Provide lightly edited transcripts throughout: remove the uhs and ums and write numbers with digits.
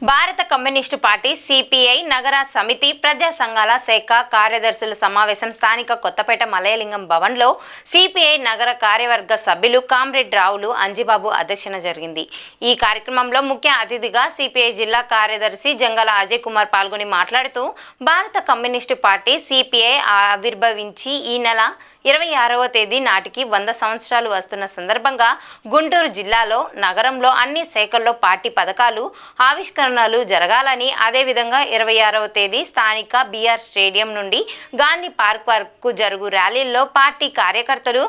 భారత communist party CPI నగర సమితి ప్రజా సంఘాల శాఖ కార్యదర్శుల సమావేశం స్థానిక కొత్తపేట మలయలింగం భవన్లో సిపిఐ నగర కార్యవర్గ సభ్యులు కామ్రేడ్ రావులు అంజిబాబు అధ్యక్షన జరిగింది. ఈ కార్యక్రమంలో ముఖ్య అతిథిగా సిపిఐ జిల్లా కార్యదర్శి జంగాల అజయ్ కుమార్ పాల్గొని మాట్లాడుతూ భారత కమ్యూనిస్టు పార్టీ సిపిఐ ఆవిర్భవించి ఈ నెల 26వ తేదీ నాటికి 100 సంవత్సరాలు వస్తున్న సందర్భంగా గుంటూరు జిల్లాలో నగరంలో అన్ని శాఖల్లో పార్టీ పథకాలు ఆవిష్కరణలు జరగాలని, అదేవిధంగా 26వ తేదీ స్థానిక బిఆర్ స్టేడియం నుండి గాంధీ పార్క్ వరకు జరుగు ర్యాలీల్లో పార్టీ కార్యకర్తలు,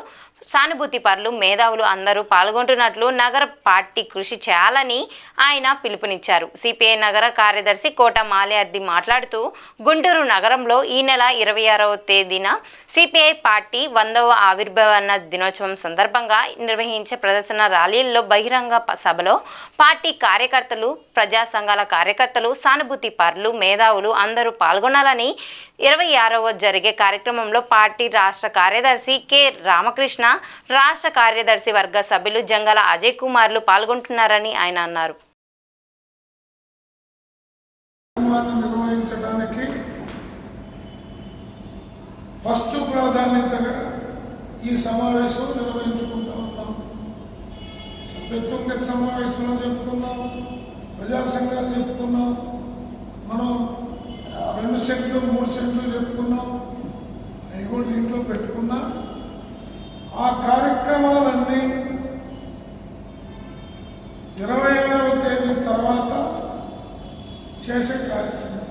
సానుభూతి పరులు, మేధావులు అందరూ పాల్గొంటున్నట్లు నగర పార్టీ కృషి చేయాలని ఆయన పిలుపునిచ్చారు. సిపిఐ నగర కార్యదర్శి కోట మాల్యాద్రి మాట్లాడుతూ గుంటూరు నగరంలో ఈ నెల 26వ తేదీన సిపిఐ పార్టీ 100వ ఆవిర్భావ దినోత్సవం సందర్భంగా నిర్వహించే ప్రదర్శన ర్యాలీల్లో, బహిరంగ సభలో పార్టీ కార్యకర్తలు, ప్రజా సంఘాల కార్యకర్తలు, సానుభూతి పరులు, మేధావులు అందరూ పాల్గొనాలని 26వ జరిగే కార్యక్రమంలో పార్టీ రాష్ట్ర కార్యదర్శి కె రామకృష్ణ, రాష్ట్ర కార్యదర్శి వర్గ సభ్యులు జంగాల అజయ్ కుమార్లు పాల్గొంటున్నారని ఆయన అన్నారు. నిర్వహించడానికి ఫస్ట్ ప్రాధాన్యతగా ఈ సమావేశం నిర్వహించుకుంటా ఉన్నాం. సభ్యత్వం సమావేశంలో చెప్పుకున్నాం, ప్రజా సంఘాలు చెప్పుకున్నాం, మనం 2 సెట్లు 3 సెట్లు చెప్పుకున్నాం, అవి కూడా దీంట్లో పెట్టుకున్నా. ఆ కార్యక్రమాలన్నీ 26వ తేదీ తర్వాత చేసే కార్యక్రమం.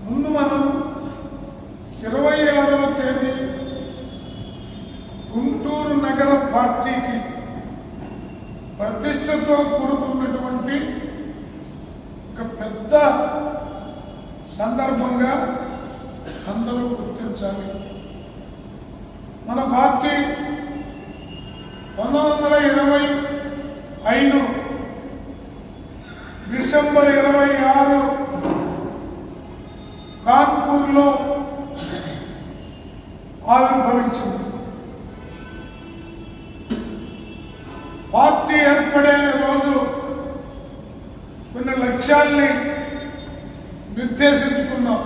ముందు మనం 26వ తేదీ గుంటూరు నగర పార్టీకి ప్రతిష్టతో కూడుకున్నటువంటి ఒక పెద్ద సందర్భంగా అందరూ గుర్తించాలి. మన పార్టీ 1925 డిసెంబర్ 26 కాన్పూర్లో ఆవిర్భవించింది. పార్టీ ఏర్పడే రోజు కొన్ని లక్ష్యాల్ని నిర్దేశించుకున్నాం.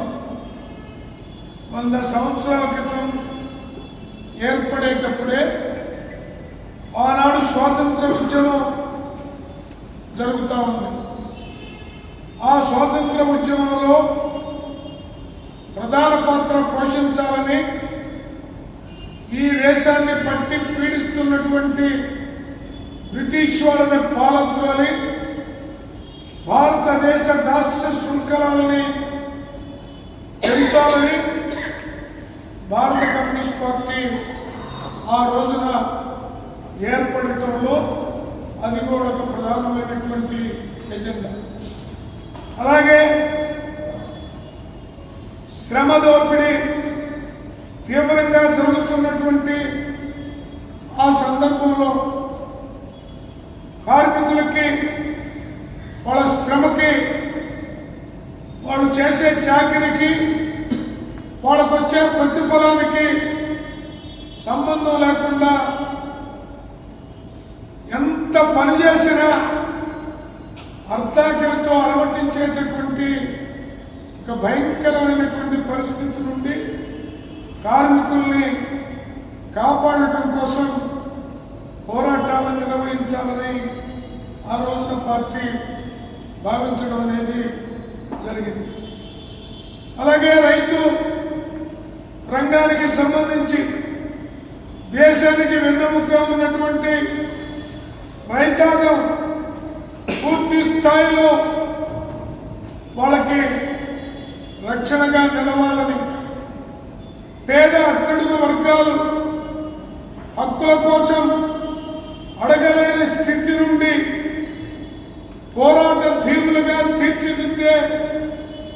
100 సంవత్సరాల క్రితం ఏర్పడేటప్పుడే ఆనాడు స్వాతంత్ర ఉద్యమం జరుగుతూ ఉంది. ఆ స్వాతంత్ర ఉద్యమంలో ప్రధాన పాత్ర పోషించాలని, ఈ దేశాన్ని పట్టి పీడిస్తున్నటువంటి బ్రిటిష్ వాళ్ళని పాలద్రోలి భారతదేశ దాస్య శృంఖలాలని పెంచాలని భారత కమ్యూనిస్ట్ పార్టీ ఆ రోజున ఏర్పడటంలో అది కూడా ఒక ప్రధానమైనటువంటి ఎజెండా. అలాగే శ్రమ దోపిడీ తీవ్రంగా జరుగుతున్నటువంటి ఆ సందర్భంలో కార్మికులకి, వాళ్ళ శ్రమకి, వాళ్ళు చేసే చాకిరికి, వాళ్ళకు వచ్చే ప్రతిఫలానికి సంబంధం లేకుండా ఎంత పని చేసినా అర్ధాకలతో అలమటించేటటువంటి ఒక భయంకరమైనటువంటి పరిస్థితి నుండి కార్మికుల్ని కాపాడటం కోసం పోరాటాలను నిర్వహించాలని ఆ రోజున పార్టీ భావించడం అనేది జరిగింది. అలాగే రైతు రంగానికి సంబంధించి దేశానికి వెన్నెముకగా ఉన్నటువంటి రైతాంగం పూర్తి స్థాయిలో వాళ్ళకి రక్షణగా నిలవాలని, పేద అట్టడుగు వర్గాలు హక్కుల కోసం అడగలేని స్థితి నుండి పోరాట ధీరులుగా తీర్చిదిద్దే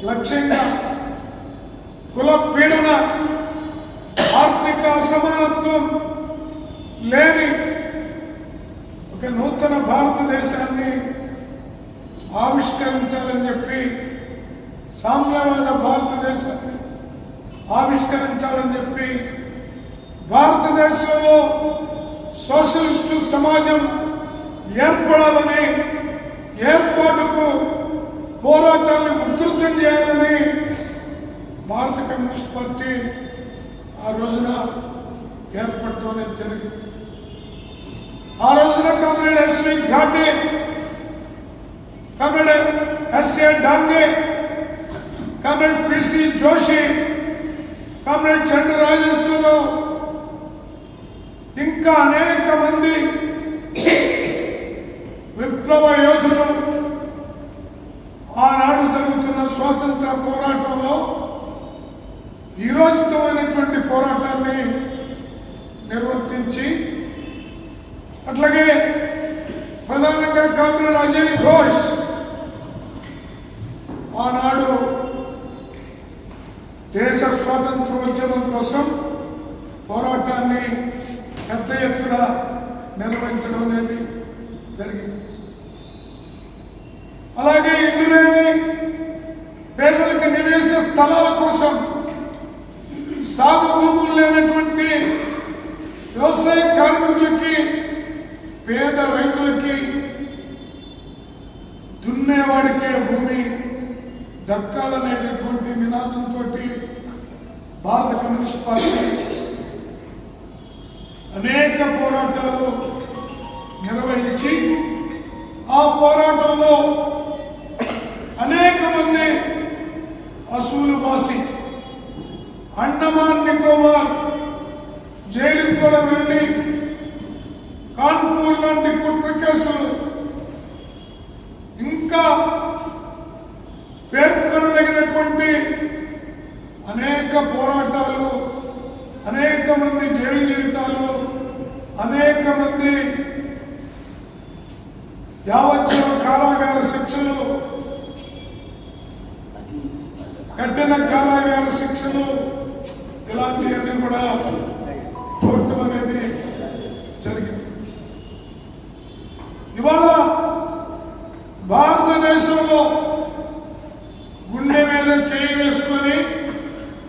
లక్ష్యంగా కుల పీడన, ఆర్థిక అసమానత్వం లేని ఒక నూతన భారతదేశాన్ని ఆవిష్కరించాలని చెప్పి, సామ్యవాద భారతదేశాన్ని ఆవిష్కరించాలని చెప్పి, భారతదేశంలో సోషలిస్టు సమాజం ఏర్పడాలని ఏర్పాటుకు పోరాటాన్ని ఉధృతం చేయాలని భారత కమ్యూనిస్ట్ పార్టీ ఆ రోజున ఏర్పడటం అనేది జరిగింది. ఆ రోజున comrade S V Ghate, comrade S A Dange, comrade P C Joshi, comrade Chandra Rajeswara Rao, ఇంకా అనేక మంది విప్లవ యోధులు ఆనాడు జరుగుతున్న స్వాతంత్ర పోరాటంలో వీరోచితమైనటువంటి పోరాటాన్ని నిర్వర్తించి, అట్లాగే ప్రధానంగా కామ్రేడ్ అజయ్ ఘోష్ ఆనాడు దేశ స్వాతంత్రోద్యమం కోసం పోరాటాన్ని పెద్ద ఎత్తున నిర్వహించడం అనేది జరిగింది. అలాగే ఇల్లు లేని పేదలకు నివేశ స్థలాల కోసం, సాగు భూములు లేనటువంటి వ్యవసాయ కార్మికులకి, పేద రైతులకి, దున్నేవాడికే భూమి దక్కాలనేటటువంటి నినాదంతో భారత కమ్యూనిస్ట్ పార్టీ అనేక పోరాటాలు నిర్వహించి, ఆ పోరాటంలో అనేక మంది అసూలు బాసి అండమాన్ నికోబార్ జైలుకు కూడా వెళ్ళి కాన్పూర్ లాంటి కుట్ర కేసులు, ఇంకా పేర్కొనదగినటువంటి అనేక పోరాటాలు, అనేక మంది జైలు జీవితాలు, అనేక మంది యావజ్జీవ కారాగార శిక్షలు, కఠిన కారాగార శిక్షలు, ఇలాంటివన్నీ కూడా చూడటం అనేది జరిగింది. ఇవాళ భారతదేశంలో గుండె మీద చేయి వేసుకొని